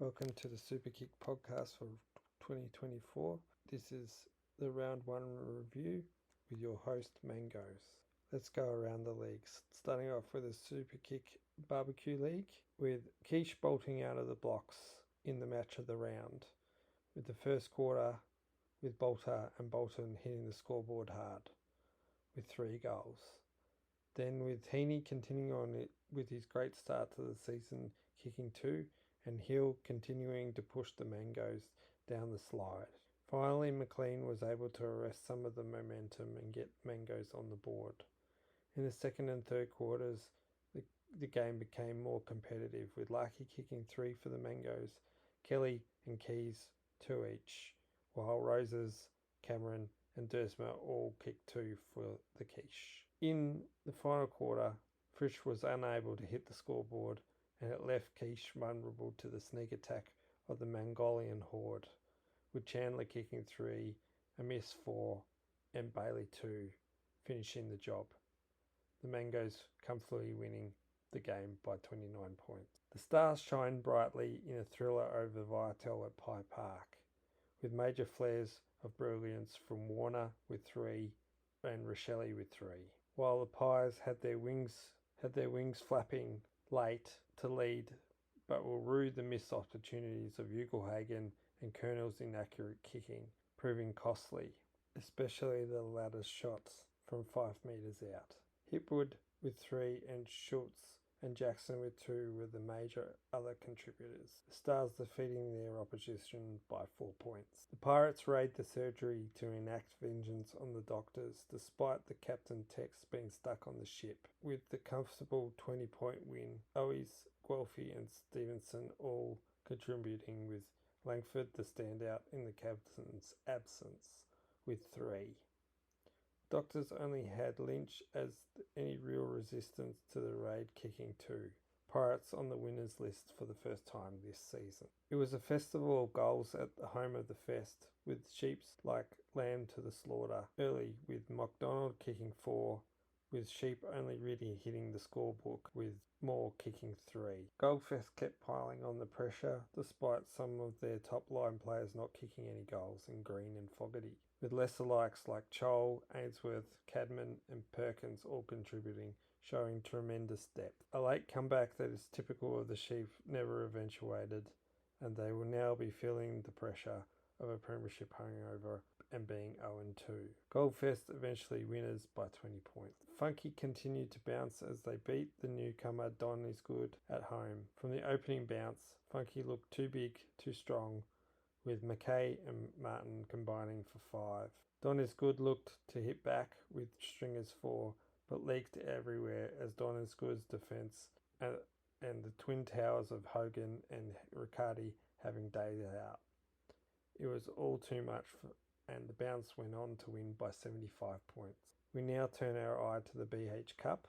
Welcome to the Superkick podcast for 2024. This is the round one review with your host Mangoes. Let's go around the leagues, starting off with the Superkick Barbecue League with Quiche bolting out of the blocks in the match of the round, with the first quarter with Bolter and Bolton hitting the scoreboard hard with 3 goals. Then with Heaney continuing on with his great start to the season, kicking 2, and Hill continuing to push the Mangoes down the slide. Finally, McLean was able to arrest some of the momentum and get Mangoes on the board. In the second and third quarters, the game became more competitive, with Larkey kicking 3 for the Mangoes, Kelly and Keys 2 each, while Roses, Cameron and Dersma all kicked 2 for the Quiche. In the final quarter, Frisch was unable to hit the scoreboard, and it left Quiche vulnerable to the sneak attack of the Mongolian horde, with Chandler kicking 3, Amiss 4 and Bailey 2 finishing the job. The Mangoes comfortably winning the game by 29 points. The Stars shined brightly in a thriller over Viatel at Pye Park, with major flares of brilliance from Warner with 3 and Rochelle with 3, while the Pies had their wings flapping late to lead, but will rue the missed opportunities of Ugelhagen and Colonel's inaccurate kicking, proving costly, especially the latter's shots from 5 metres out. Hipwood with 3 and Schultz and Jackson with 2 were the major other contributors, the Stars defeating their opposition by 4 points. The Pirates raid the surgery to enact vengeance on the doctors, despite the captain Tex being stuck on the ship, with the comfortable 20-point win. Owies, Guelphy and Stevenson all contributing, with Langford the standout in the captain's absence with 3. Doctors only had Lynch as any real resistance to the raid, kicking 2. Pirates on the winners list for the first time this season. It was a festival of goals at the home of the fest, with sheeps like lamb to the slaughter early, with McDonald kicking 4, with Sheep only really hitting the scorebook with Moore kicking 3. Goldfest kept piling on the pressure, despite some of their top line players not kicking any goals in Green and Fogarty, with lesser likes like Chol, Ainsworth, Cadman and Perkins all contributing, showing tremendous depth. A late comeback that is typical of the Sheep never eventuated, and they will now be feeling the pressure of a premiership hangover and being 0-2. Goldfest eventually winners by 20 points. Funky continued to bounce as they beat the newcomer Don Is Good at home. From the opening bounce, Funky looked too big, too strong, with McKay and Martin combining for 5. Don Is Good looked to hit back with Stringer's 4, but leaked everywhere as Don Is Good's defence and the twin towers of Hogan and Riccardi having days out. It was all too much, and the bounce went on to win by 75 points. We now turn our eye to the BH Cup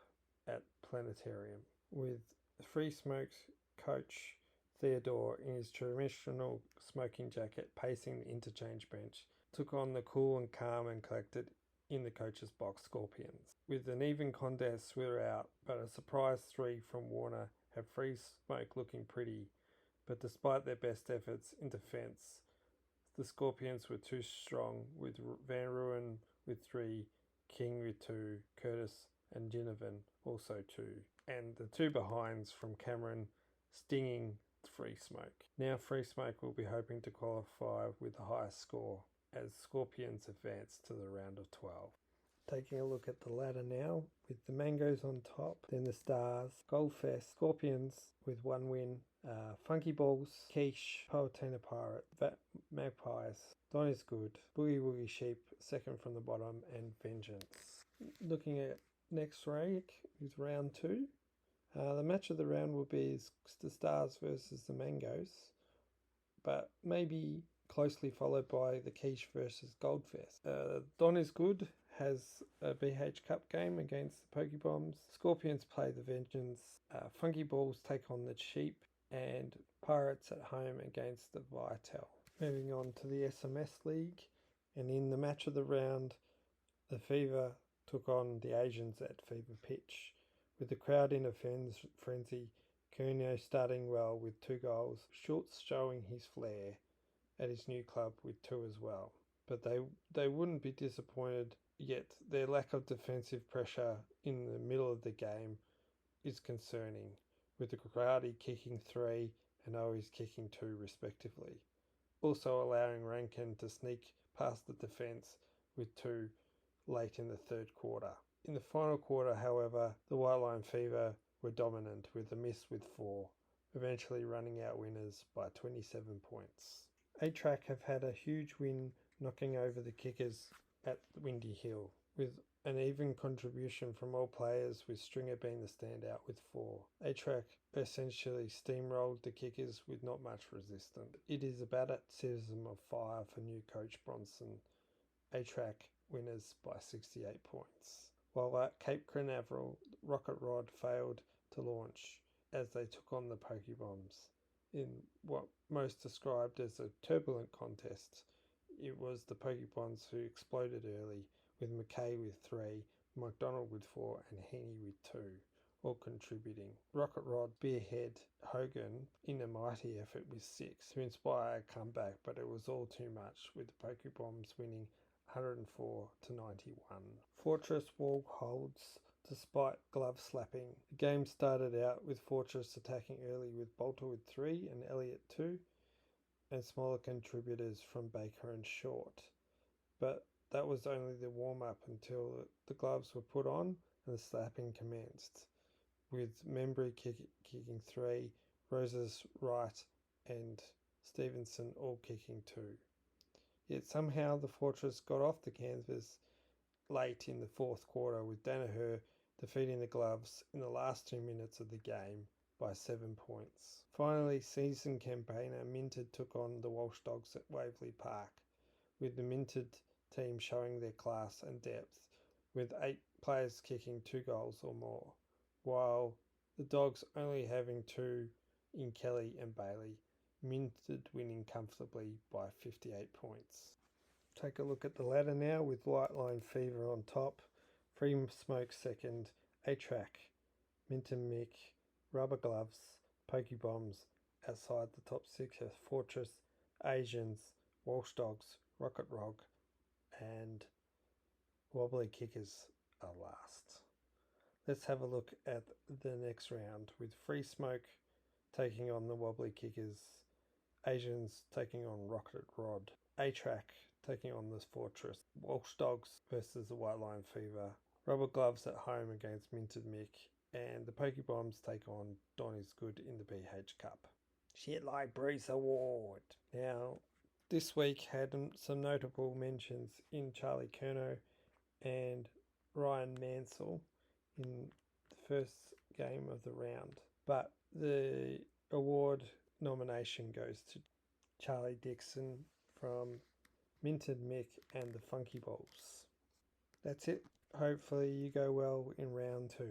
at Planetarium, with Free Smoke's coach Theodore in his traditional smoking jacket pacing the interchange bench, took on the cool and calm and collected in the coach's box Scorpions. With an even contest throughout, but a surprise 3 from Warner had Free Smoke looking pretty, but despite their best efforts in defence, the Scorpions were too strong, with Van Ruin with 3, King with 2, Curtis and Ginnivan also 2, and the 2 behinds from Cameron stinging Free Smoke. Now Free Smoke will be hoping to qualify with the highest score as Scorpions advance to the round of 12. Taking a look at the ladder now, with the Mangoes on top, then the Stars, Goldfest, Scorpions with 1 win, Funky Balls, Quiche, Powhatan Pirate, Magpies, Don Is Good, Boogie Woogie Sheep, second from the bottom, and Vengeance. Looking at next raid is round 2. The match of the round will be the Stars versus the Mangoes, but maybe closely followed by the Quiche versus Goldfest. Don Is Good has a BH Cup game against the Pokebombs. Scorpions play the Vengeance. Funky Balls take on the Sheep, and Pirates at home against the Viatel. Moving on to the SMS League, and in the match of the round, the Fever took on the Asians at Fever Pitch. With the crowd in a frenzy, Coutinho starting well with 2 goals. Schultz showing his flair at his new club with 2 as well. But they wouldn't be disappointed yet. Their lack of defensive pressure in the middle of the game is concerning, with the Grady kicking 3 and Owies kicking 2 respectively. Also allowing Rankin to sneak past the defence with 2 late in the third quarter. In the final quarter, however, the White Line Fever were dominant with a miss with 4, eventually running out winners by 27 points. A-Track have had a huge win knocking over the Kickers at Windy Hill, with an even contribution from all players, with Stringer being the standout with 4. A-Track essentially steamrolled the Kickers with not much resistance. It is a baptism of fire for new coach Bronson. A-Track winners by 68 points. While at Cape Canaveral, Rocket Rod failed to launch as they took on the Pokebombs. In what most described as a turbulent contest, it was the Pokebombs who exploded early, with McKay with 3, McDonald with 4 and Heaney with 2, all contributing. Rocket Rod spearhead Hogan in a mighty effort with 6 to inspire a comeback, but it was all too much, with the Pokebombs winning 104 to 91. Fortress wall holds despite glove slapping. The game started out with Fortress attacking early with Bolter with 3 and Elliott 2, and smaller contributors from Baker and Short. But that was only the warm-up until the gloves were put on and the slapping commenced, with Membry kicking 3, Roses, Wright and Stevenson all kicking 2. Yet somehow the Fortress got off the canvas late in the fourth quarter, with Danaher defeating the Gloves in the last 2 minutes of the game by 7 points. Finally, season campaigner Minted took on the Walsh Dogs at Waverley Park, with the Minted team showing their class and depth, with 8 players kicking 2 goals or more, while the Dogs only having 2 in Kelly and Bailey. Minted winning comfortably by 58 points. Take a look at the ladder now, with White Line Fever on top, Free Smoke second, A-Track, Minton Mick, Rubber Gloves, Pokebombs outside the top 6 as Fortress, Asians, Walsh Dogs, Rocket Rog and Wobbly Kickers are last. Let's have a look at the next round, with Free Smoke taking on the Wobbly Kickers, Asians taking on Rocket Rod, A-Track taking on this Fortress, Walsh Dogs versus the White Line Fever, Rubber Gloves at home against Minted Mick, and the Pokebombs take on Donny's Good in the BH Cup. Shit like Breeze Award. Now, this week had some notable mentions in Charlie Curnow and Ryan Mansell in the first game of the round, but the award nomination goes to Charlie Dixon from Minted Mick and the Funky Balls. That's it. Hopefully you go well in round 2.